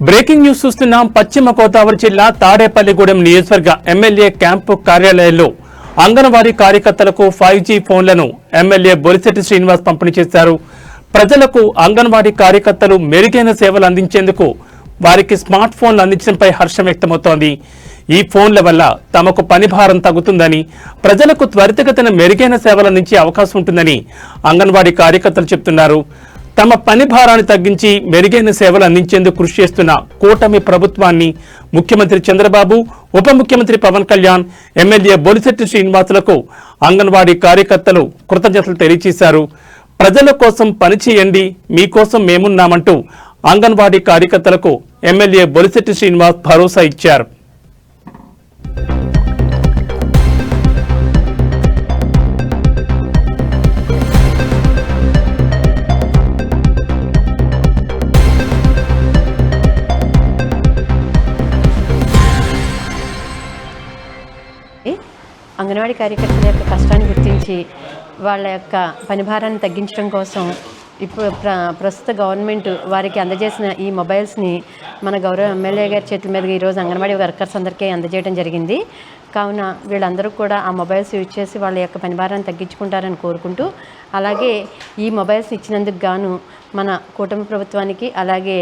Breaking news చూస్తున్నాం. పశ్చిమ గోదావరి జిల్లా తాడేపల్లిగూడెం నియోజకవర్గ ఎమ్మెల్యే క్యాంపు కార్యాలయంలో అంగన్వాడీ కార్యకర్తలకు 5G ఫోన్లను ఎమ్మెల్యే బొలిశెట్టి శ్రీనివాస్ పంపిణీ చేశారు. ప్రజలకు అంగన్వాడీ కార్యకర్తలు మెరుగైన సేవలు అందించేందుకు వారికి స్మార్ట్ ఫోన్లు అందించడంపై హర్షం వ్యక్తమవుతోంది. ఈ ఫోన్ల వల్ల తమకు పని భారం తగ్గుతుందని, ప్రజలకు త్వరితగతిన మెరుగైన సేవలు అందించే అవకాశం ఉంటుందని అంగన్వాడీ కార్యకర్తలు చెబుతున్నారు. తమ పని భారాన్ని తగ్గించి మెరుగైన సేవలు అందించేందుకు కృషి చేస్తున్న కూటమి ప్రభుత్వాన్ని ముఖ్యమంత్రి చంద్రబాబు, ఉప ముఖ్యమంత్రి పవన్ కళ్యాణ్, ఎమ్మెల్యే బొలిశెట్టి శ్రీనివాసులకు అంగన్వాడీ కార్యకర్తలు కృతజ్ఞతలు తెలియజేశారు. ప్రజల కోసం పనిచేయండి, మీకోసం మేమున్నామంటూ అంగన్వాడీ కార్యకర్తలకు ఎమ్మెల్యే బొలిశెట్టి శ్రీనివాస్ భరోసా ఇచ్చారు. అంగన్వాడీ కార్యకర్తల యొక్క కష్టాన్ని గుర్తించి వాళ్ళ యొక్క పనిభారాన్ని తగ్గించడం కోసం ఇప్పుడు ప్రస్తుత గవర్నమెంట్ వారికి అందజేసిన ఈ మొబైల్స్ని మన గౌరవ ఎమ్మెల్యే గారి చేతుల మీదుగా ఈరోజు అంగన్వాడీ వర్కర్స్ అందరికీ అందజేయడం జరిగింది. కావున వీళ్ళందరూ కూడా ఆ మొబైల్స్ యూజ్ చేసి వాళ్ళ యొక్క పనిభారాన్ని తగ్గించుకుంటారని కోరుకుంటూ, అలాగే ఈ మొబైల్స్ ఇచ్చినందుకు గాను మన కూటమి ప్రభుత్వానికి, అలాగే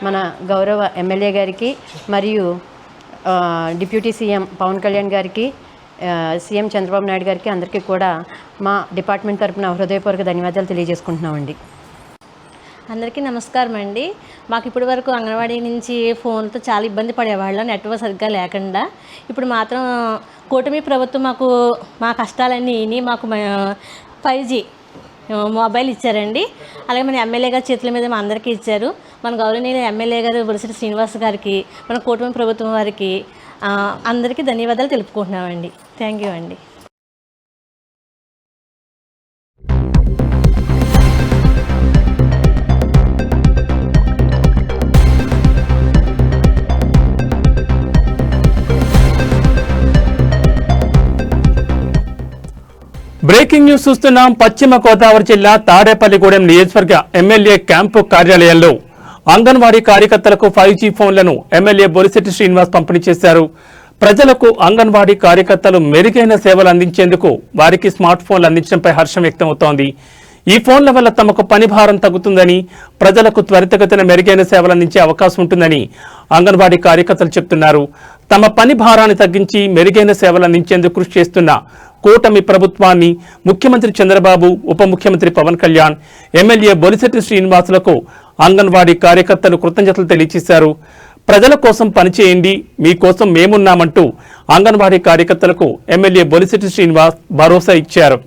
మన గౌరవ ఎమ్మెల్యే గారికి మరియు డిప్యూటీ సీఎం పవన్ కళ్యాణ్ గారికి, సీఎం చంద్రబాబు నాయుడు గారికి అందరికీ కూడా మా డిపార్ట్మెంట్ తరపున హృదయపూర్వక ధన్యవాదాలు తెలియజేసుకుంటున్నామండి. అందరికీ నమస్కారం అండి. మాకు ఇప్పటి వరకు అంగన్వాడీ నుంచి ఫోన్తో చాలా ఇబ్బంది పడేవాళ్ళం, నెట్వర్క్ సరిగ్గా లేకుండా. ఇప్పుడు మాత్రం కూటమి ప్రభుత్వం మా కష్టాలన్నీ విని మాకు 5G మొబైల్ ఇచ్చారండి. అలాగే మన ఎమ్మెల్యే గారి చేతుల మీద మా అందరికీ ఇచ్చారు. మన గౌరవనీయ ఎమ్మెల్యే గారు బొలిశెట్టి శ్రీనివాస్ గారికి, మన కూటమి ప్రభుత్వం వారికి అందరికీ ధన్యవాదాలు తెలుపుకుంటున్నామండి. థ్యాంక్ యూ అండి. బ్రేకింగ్ న్యూస్ చూస్తున్నాం. పశ్చిమ గోదావరి జిల్లా తాడేపల్లిగూడెం నియోజకవర్గ ఎమ్మెల్యే క్యాంపు కార్యాలయంలో అంగన్వాడీ కార్యకర్తలకు 5G ఫోన్లను ఎమ్మెల్యే బొలిశెట్టి శ్రీనివాస్ పంపిణీ చేశారు. ప్రజలకు అంగన్వాడీ కార్యకర్తలు మెరుగైన సేవలు అందించేందుకు వారికి స్మార్ట్ ఫోన్లు అందించడంపై హర్షం వ్యక్తమవుతోంది. ఈ ఫోన్ల వల్ల తమకు పని భారం తగ్గుతుందని, ప్రజలకు త్వరితగతిన మెరుగైన సేవలు అందించే అవకాశం ఉంటుందని అంగన్వాడీ కార్యకర్తలు చెబుతున్నారు. తమ పని భారాన్ని తగ్గించి మెరుగైన సేవలు అందించేందుకు కృషి చేస్తున్న కూటమి ప్రభుత్వాన్ని ముఖ్యమంత్రి చంద్రబాబు, ఉప ముఖ్యమంత్రి పవన్ కళ్యాణ్, ఎమ్మెల్యే బొలిశెట్టి శ్రీనివాసులకు అంగన్వాడీ కార్యకర్తలు కృతజ్ఞతలు తెలియజేశారు. ప్రజల కోసం పనిచేయండి, మీకోసం మేమున్నామంటూ అంగన్వాడీ కార్యకర్తలకు ఎమ్మెల్యే బొలిశెట్టి శ్రీనివాస్ భరోసా ఇచ్చారు.